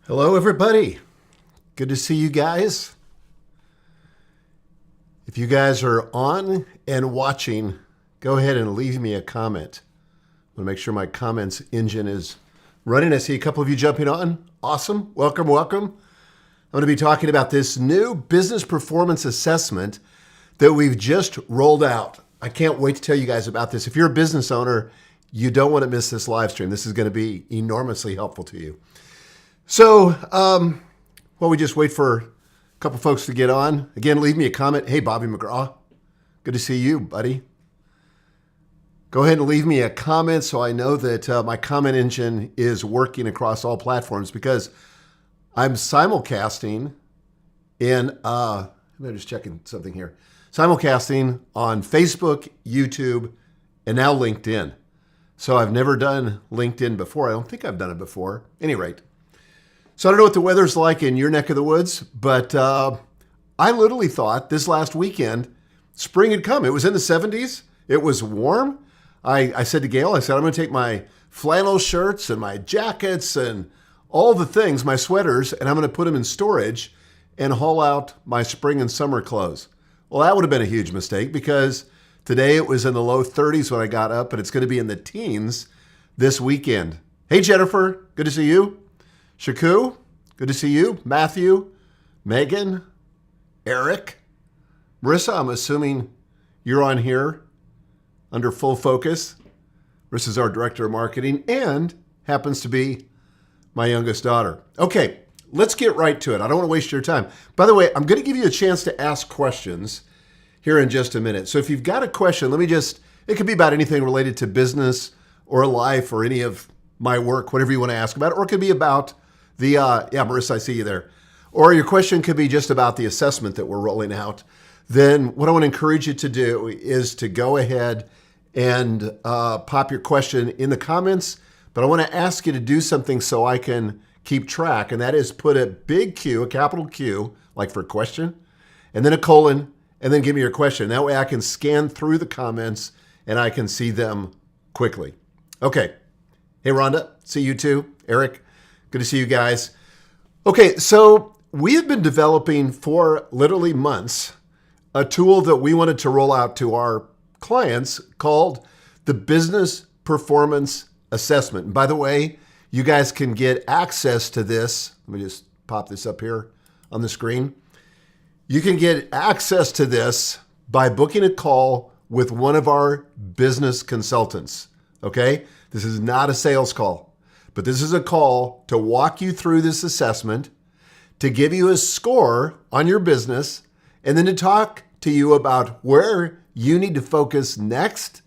Hello, everybody. Good to see you guys. If you guys are on and watching, go ahead and leave me a comment. I want to make sure my comments engine is running. I see a couple of you jumping on. Awesome. Welcome, welcome. I'm going to be talking about this new business performance assessment that we've just rolled out. I can't wait to tell you guys about this. If you're a business owner, you don't want to miss this live stream. This is going to be enormously helpful to you. So, while we just wait for a couple folks to get on, again, leave me a comment. Hey, Bobby McGraw, good to see you, buddy. Go ahead and leave me a comment so I know that my comment engine is working across all platforms, because I'm simulcasting I'm just checking something here. Simulcasting on Facebook, YouTube, and now LinkedIn. So I've never done LinkedIn before. I don't think I've done it before. At any rate. So I don't know what the weather's like in your neck of the woods, but I literally thought this last weekend spring had come. It was in the 70s. It was warm. I said to Gail, I'm going to take my flannel shirts and my jackets and all the things, my sweaters, and I'm going to put them in storage and haul out my spring and summer clothes. Well, that would have been a huge mistake, because today it was in the low 30s when I got up, and it's going to be in the teens this weekend. Hey, Jennifer, good to see you. Shaku, good to see you. Matthew, Megan, Eric, Marissa, I'm assuming you're on here under full focus. Marissa's our director of marketing and happens to be my youngest daughter. Okay, let's get right to it. I don't want to waste your time. By the way, I'm going to give you a chance to ask questions here in just a minute. So if you've got a question, it could be about anything related to business or life or any of my work, whatever you want to ask about, or it could be about Marissa, I see you there. Or your question could be just about the assessment that we're rolling out. Then what I want to encourage you to do is to go ahead and pop your question in the comments. But I want to ask you to do something so I can keep track, and that is put a big Q, a capital Q, like for question, and then a colon, and then give me your question. That way I can scan through the comments and I can see them quickly. Okay. Hey, Rhonda, see you too. Eric, good to see you guys. Okay, so we have been developing for literally months a tool that we wanted to roll out to our clients called the Business Performance Assessment. And by the way, you guys can get access to this. Let me just pop this up here on the screen. You can get access to this by booking a call with one of our business consultants, okay? This is not a sales call. But this is a call to walk you through this assessment, to give you a score on your business, and then to talk to you about where you need to focus next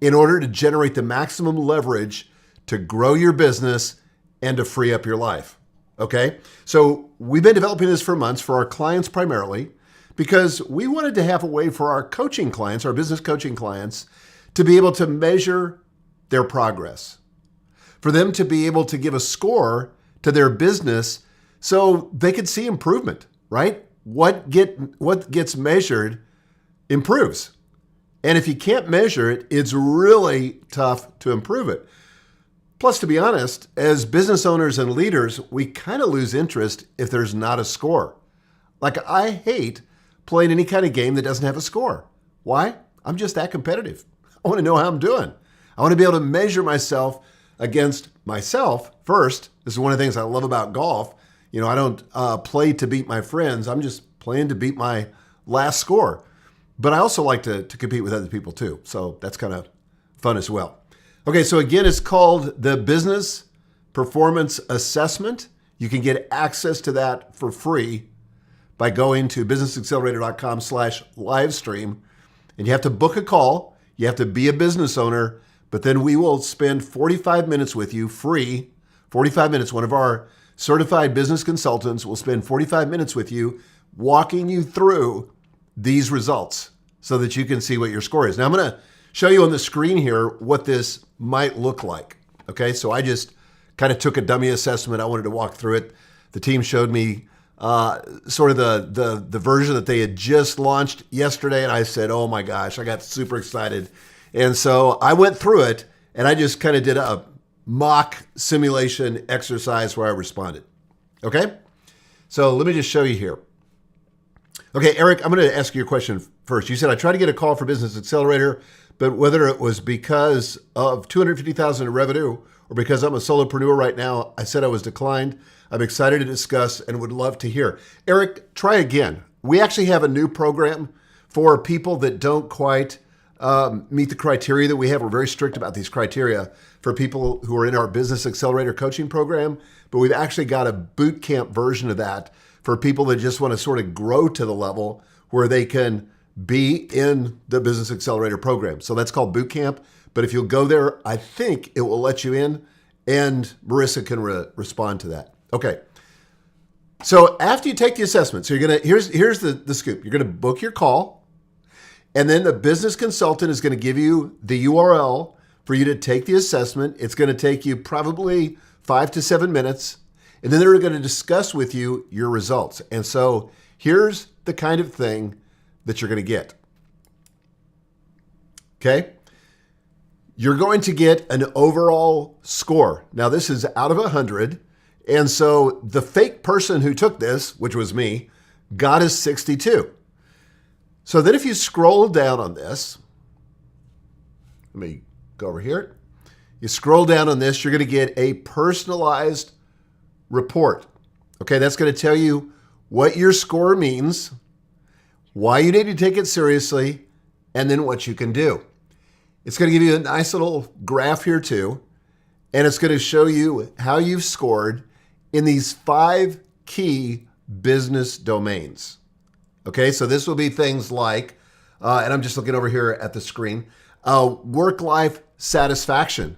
in order to generate the maximum leverage to grow your business and to free up your life. Okay? So we've been developing this for months for our clients primarily, because we wanted to have a way for our coaching clients, our business coaching clients, to be able to measure their progress, for them to be able to give a score to their business so they could see improvement, right? What gets measured improves. And if you can't measure it, it's really tough to improve it. Plus, to be honest, as business owners and leaders, we kind of lose interest if there's not a score. Like, I hate playing any kind of game that doesn't have a score. Why? I'm just that competitive. I want to know how I'm doing. I want to be able to measure myself against myself first. This is one of the things I love about golf. You know, I don't play to beat my friends. I'm just playing to beat my last score. But I also like to compete with other people too. So that's kind of fun as well. Okay, so again, it's called the Business Performance Assessment. You can get access to that for free by going to businessaccelerator.com/livestream. And you have to book a call. You have to be a business owner. But then we will spend 45 minutes with you, free, 45 minutes. One of our certified business consultants will spend 45 minutes with you, walking you through these results so that you can see what your score is. Now, I'm going to show you on the screen here what this might look like. Okay, so I just kind of took a dummy assessment. I wanted to walk through it. The team showed me sort of the version that they had just launched yesterday, and I said, oh my gosh, I got super excited. And so I went through it, and I just kind of did a mock simulation exercise where I responded. Okay? So let me just show you here. Okay, Eric, I'm going to ask you a question first. You said I tried to get a call for Business Accelerator, but whether it was because of $250,000 in revenue or because I'm a solopreneur right now, I said I was declined. I'm excited to discuss and would love to hear. Eric, try again. We actually have a new program for people that don't quite meet the criteria that we have. We're very strict about these criteria for people who are in our Business Accelerator coaching program, but we've actually got a boot camp version of that for people that just want to sort of grow to the level where they can be in the Business Accelerator program. So that's called boot camp. But if you'll go there, I think it will let you in, and Marissa can respond to that. Okay. So after you take the assessment, so you're gonna here's the scoop. You're gonna book your call, and then the business consultant is gonna give you the URL for you to take the assessment. It's gonna take you probably 5 to 7 minutes, and then they're gonna discuss with you your results. And so here's the kind of thing that you're gonna get. Okay? You're going to get an overall score. Now this is out of 100. And so the fake person who took this, which was me, got a 62. So then if you scroll down on this, let me go over here. You scroll down on this, you're going to get a personalized report. Okay, that's going to tell you what your score means, why you need to take it seriously, and then what you can do. It's going to give you a nice little graph here too, and it's going to show you how you've scored in these 5 key business domains. Okay, so this will be things like, and I'm just looking over here at the screen, work-life satisfaction.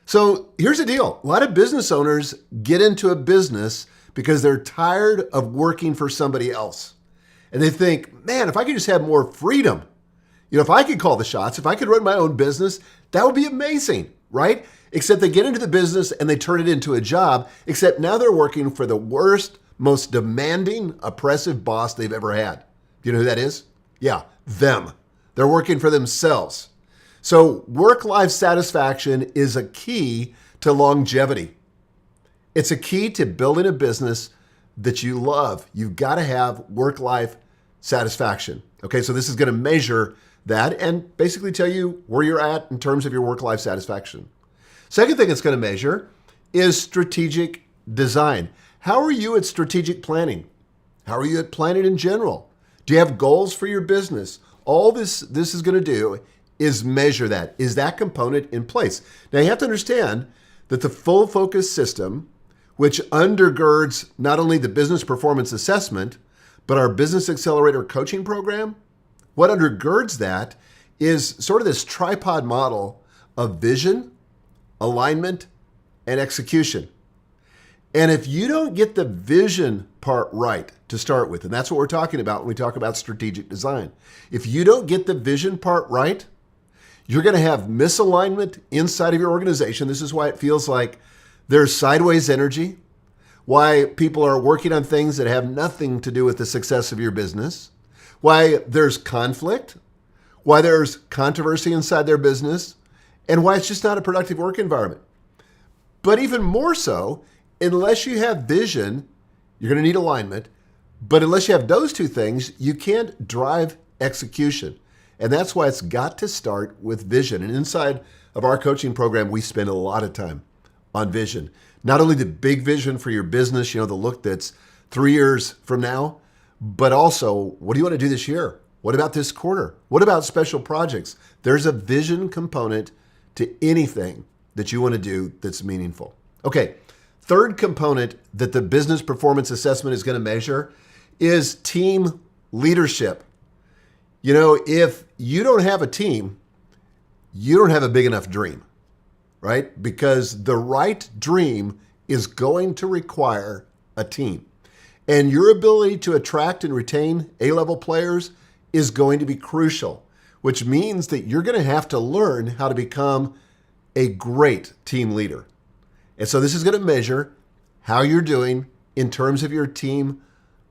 So here's the deal. A lot of business owners get into a business because they're tired of working for somebody else. And they think, man, if I could just have more freedom, if I could call the shots, if I could run my own business, that would be amazing, right? Except they get into the business and they turn it into a job, except now they're working for the worst, most demanding, oppressive boss they've ever had. Do you know who that is? Yeah, them. They're working for themselves. So work-life satisfaction is a key to longevity. It's a key to building a business that you love. You've got to have work-life satisfaction. Okay, so this is going to measure that and basically tell you where you're at in terms of your work-life satisfaction. Second thing it's going to measure is strategic design. How are you at strategic planning? How are you at planning in general? Do you have goals for your business? All this is going to do is measure that. Is that component in place? Now you have to understand that the full focus system, which undergirds not only the business performance assessment, but our Business Accelerator coaching program, what undergirds that is sort of this tripod model of vision, alignment, and execution. And if you don't get the vision part right to start with, and that's what we're talking about when we talk about strategic design. If you don't get the vision part right, you're going to have misalignment inside of your organization. This is why it feels like there's sideways energy, why people are working on things that have nothing to do with the success of your business, why there's conflict, why there's controversy inside their business, and why it's just not a productive work environment. But even more so, unless you have vision, you're going to need alignment. But unless you have those two things, you can't drive execution. And that's why it's got to start with vision. And inside of our coaching program, we spend a lot of time on vision. Not only the big vision for your business, the look that's 3 years from now, but also, what do you want to do this year? What about this quarter? What about special projects? There's a vision component to anything that you want to do that's meaningful. Okay, third component that the business performance assessment is going to measure is team leadership. If you don't have a team, you don't have a big enough dream, right? Because the right dream is going to require a team. And your ability to attract and retain A-level players is going to be crucial, which means that you're going to have to learn how to become a great team leader. And so this is going to measure how you're doing in terms of your team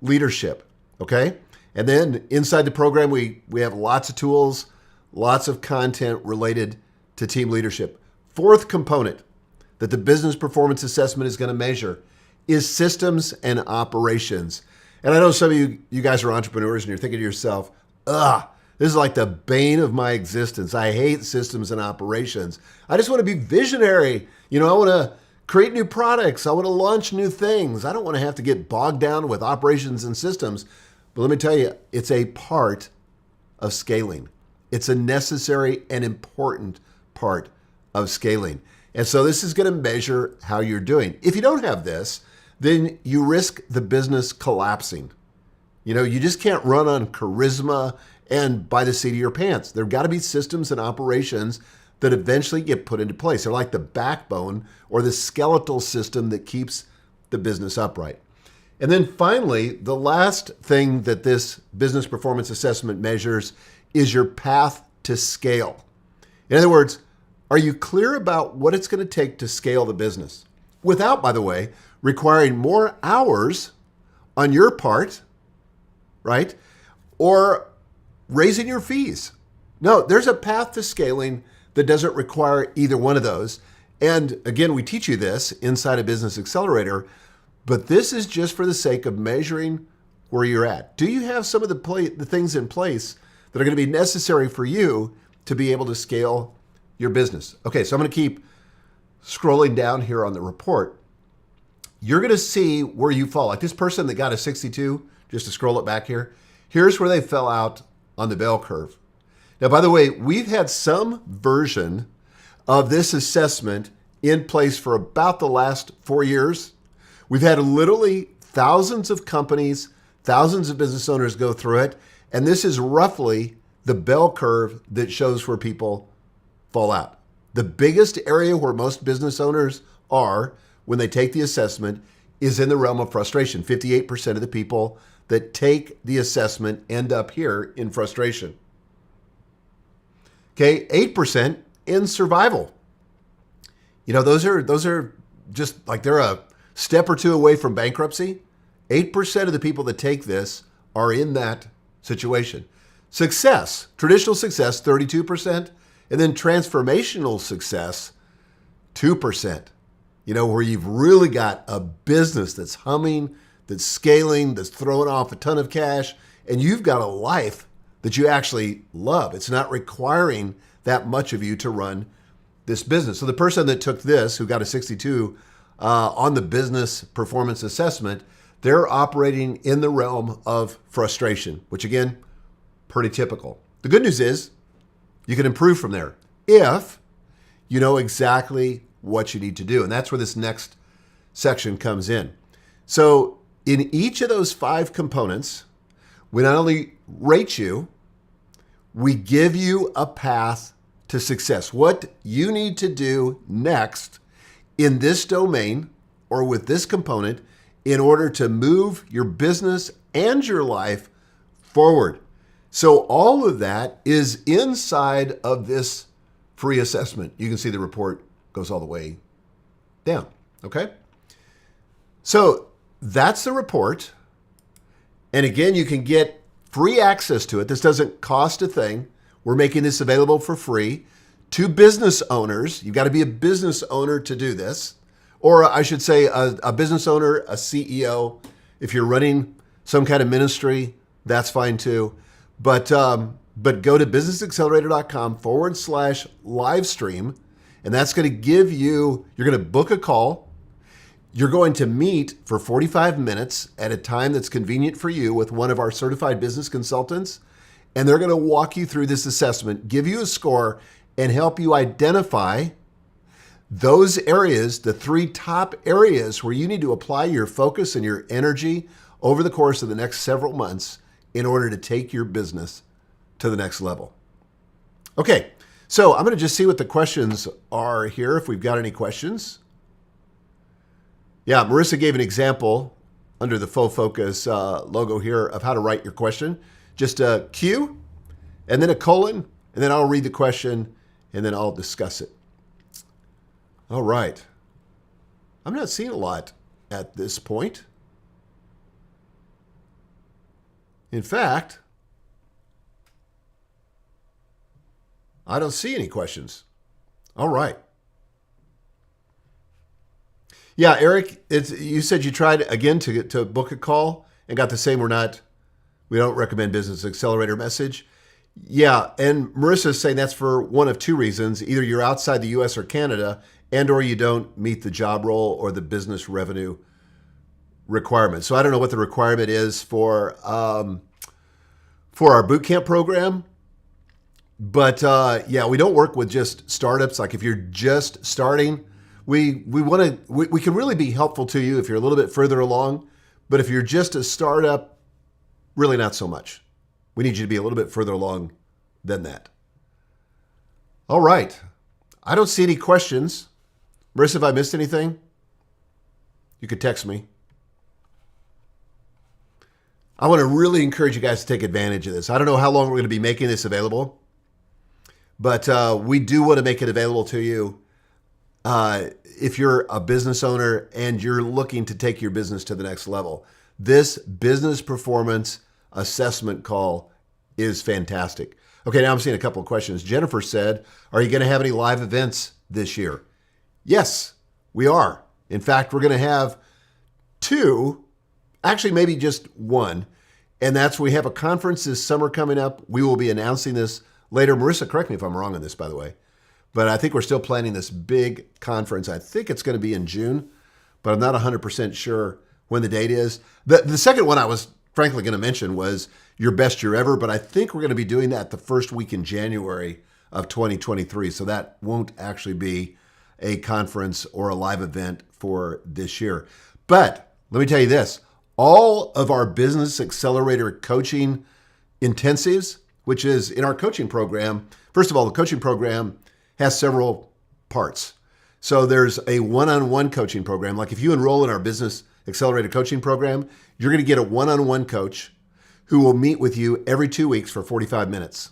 leadership, okay? And then inside the program, we have lots of tools, lots of content related to team leadership. Fourth component that the business performance assessment is going to measure is systems and operations. And I know some of you guys are entrepreneurs and you're thinking to yourself, this is like the bane of my existence. I hate systems and operations. I just want to be visionary. I want to create new products. I want to launch new things. I don't want to have to get bogged down with operations and systems. But let me tell you, it's a part of scaling. It's a necessary and important part of scaling. And so this is going to measure how you're doing. If you don't have this, then you risk the business collapsing. You just can't run on charisma and by the seat of your pants. There've got to be systems and operations that eventually get put into place. They're like the backbone or the skeletal system that keeps the business upright. And then finally, the last thing that this business performance assessment measures is your path to scale. In other words, are you clear about what it's going to take to scale the business without, by the way, requiring more hours on your part, right? Or raising your fees. No, there's a path to scaling that doesn't require either one of those. And again, we teach you this inside a Business Accelerator, but this is just for the sake of measuring where you're at. Do you have some of the things in place that are going to be necessary for you to be able to scale your business? Okay, so I'm going to keep scrolling down here on the report. You're going to see where you fall. Like this person that got a 62, just to scroll it back here, here's where they fell out on the bell curve. Now, by the way, we've had some version of this assessment in place for about the last 4 years. We've had literally thousands of companies, thousands of business owners go through it. And this is roughly the bell curve that shows where people fall out. The biggest area where most business owners are when they take the assessment is in the realm of frustration. 58% of the people that take the assessment end up here in frustration. Okay, 8% in survival. Those are just like they're a step or two away from bankruptcy. 8% of the people that take this are in that situation. Success, traditional success, 32%, and then transformational success, 2%. Where you've really got a business that's humming, that's scaling, that's throwing off a ton of cash, and you've got a life that you actually love. It's not requiring that much of you to run this business. So the person that took this, who got a 62 on the business performance assessment, they're operating in the realm of frustration, which again, pretty typical. The good news is you can improve from there if you know exactly what you need to do. And that's where this next section comes in. So in each of those 5 components, we not only rate you, we give you a path to success. What you need to do next in this domain or with this component in order to move your business and your life forward. So all of that is inside of this free assessment. You can see the report goes all the way down, okay? So that's the report. And again, you can get free access to it. This doesn't cost a thing. We're making this available for free to business owners. You've got to be a business owner to do this. Or I should say a business owner, a CEO. If you're running some kind of ministry, that's fine too. But go to businessaccelerator.com/livestream, and that's going to give you, you're going to book a call. You're going to meet for 45 minutes at a time that's convenient for you with one of our certified business consultants, and they're going to walk you through this assessment, give you a score, and help you identify those areas, the 3 top areas where you need to apply your focus and your energy over the course of the next several months in order to take your business to the next level. Okay, so I'm going to just see what the questions are here, if we've got any questions. Yeah, Marissa gave an example under the Faux Focus logo here of how to write your question. Just a Q, and then a colon, and then I'll read the question, and then I'll discuss it. All right. I'm not seeing a lot at this point. In fact, I don't see any questions. All right. Yeah, Eric, you said you tried again to book a call and got the same we don't recommend Business Accelerator message. Yeah, and Marissa's saying that's for one of two reasons. Either you're outside the US or Canada and or you don't meet the job role or the business revenue requirement. So I don't know what the requirement is for our boot camp program. But yeah, we don't work with just startups. Like if you're just starting, we can really be helpful to you if you're a little bit further along. But if you're just a startup, really not so much. We need you to be a little bit further along than that. All right. I don't see any questions. Marissa, if I missed anything, you could text me. I want to really encourage you guys to take advantage of this. I don't know how long we're going to be making this available, but we do want to make it available to you if you're a business owner and you're looking to take your business to the next level. This business performance assessment call is fantastic. Okay, now I'm seeing a couple of questions. Jennifer said, are you going to have any live events this year? Yes, we are. In fact, we're going to have two, actually maybe just one, and that's we have a conference this summer coming up. We will be announcing this later. Marissa, correct me if I'm wrong on this, by the way, but I think we're still planning this big conference. I think it's going to be in June, but I'm not 100% sure when the date is. The second one I was frankly going to mention was Your Best Year Ever, but I think we're going to be doing that the first week in January of 2023. So that won't actually be a conference or a live event for this year. But let me tell you this, all of our Business Accelerator coaching intensives, which is in our coaching program, first of all, the coaching program has several parts. So there's a one-on-one coaching program. Like if you enroll in our Business Accelerator coaching program, you're going to get a one-on-one coach who will meet with you every 2 weeks for 45 minutes.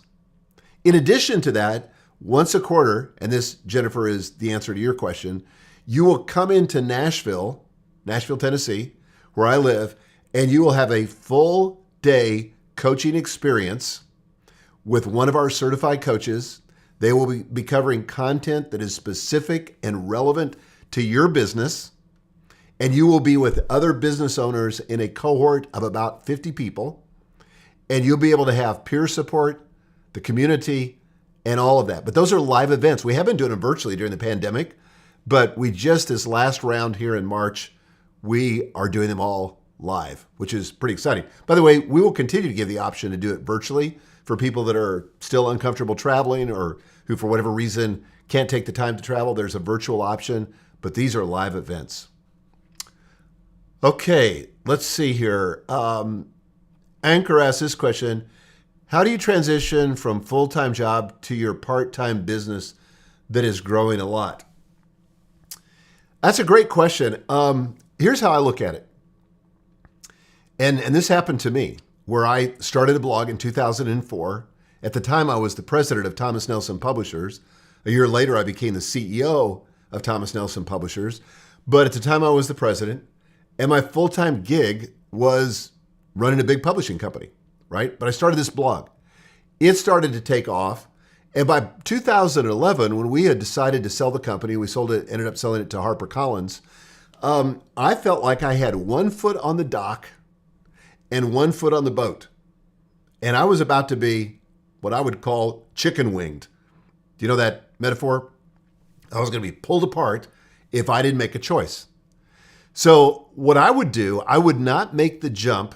In addition to that, once a quarter, and this, Jennifer, is the answer to your question, you will come into Nashville, Tennessee, where I live, and you will have a full day coaching experience with one of our certified coaches. They will be covering content that is specific and relevant to your business. And you will be with other business owners in a cohort of about 50 people. And you'll be able to have peer support, the community, and all of that. But those are live events. We have been doing them virtually during the pandemic, but we just, this last round here in March, we are doing them all live, which is pretty exciting. By the way, we will continue to give the option to do it virtually for people that are still uncomfortable traveling or who, for whatever reason, can't take the time to travel. There's a virtual option, but these are live events. Okay, let's see here. Anchor asked this question, how do you transition from full-time job to your part-time business that is growing a lot? That's a great question. Here's how I look at it. And this happened to me, where I started a blog in 2004. At the time, I was the president of Thomas Nelson Publishers. A year later, I became the CEO of Thomas Nelson Publishers. But at the time, I was the president. And my full-time gig was running a big publishing company, right? But I started this blog. It started to take off. And by 2011, when we had decided to sell the company, we sold it, ended up selling it to HarperCollins. I felt like I had 1 foot on the dock and 1 foot on the boat. And I was about to be what I would call chicken winged. Do you know that metaphor? I was going to be pulled apart if I didn't make a choice. So what I would do, I would not make the jump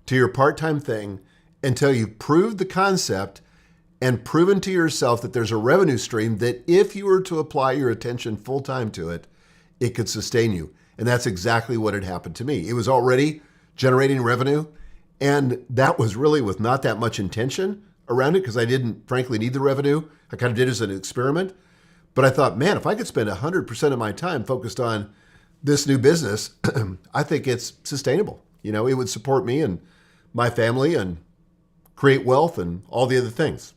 to your part-time thing until you've proved the concept and proven to yourself that there's a revenue stream that if you were to apply your attention full-time to it, it could sustain you. And that's exactly what had happened to me. It was already generating revenue, and that was really with not that much intention around it because I didn't frankly need the revenue. I kind of did it as an experiment. But I thought, man, if I could spend 100% of my time focused on this new business, I think it's sustainable. You know, it would support me and my family and create wealth and all the other things.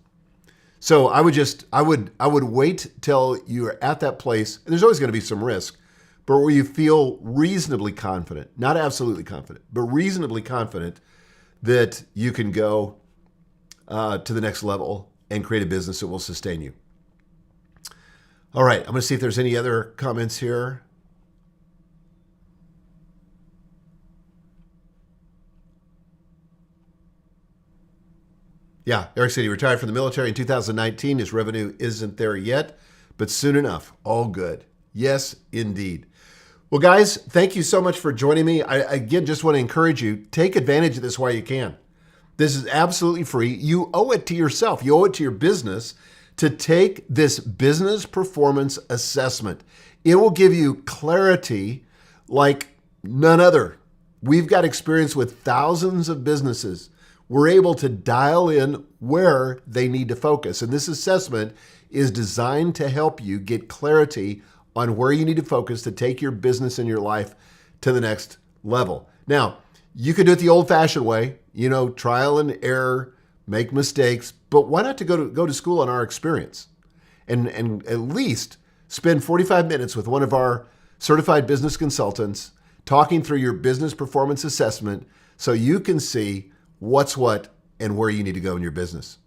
So I would wait till you're at that place, and there's always going to be some risk, but where you feel reasonably confident, not absolutely confident, but reasonably confident that you can go to the next level and create a business that will sustain you. All right, I'm going to see if there's any other comments here. Yeah, Eric said he retired from the military in 2019. His revenue isn't there yet, but soon enough. All good. Yes, indeed. Well, guys, thank you so much for joining me. I, again, just want to encourage you, take advantage of this while you can. This is absolutely free. You owe it to yourself. You owe it to your business to take this business performance assessment. It will give you clarity like none other. We've got experience with thousands of businesses. We're able to dial in where they need to focus. And this assessment is designed to help you get clarity on where you need to focus to take your business and your life to the next level. Now, you could do it the old-fashioned way, trial and error, make mistakes, but why not to go to school on our experience and at least spend 45 minutes with one of our certified business consultants talking through your business performance assessment so you can see what's what and where you need to go in your business.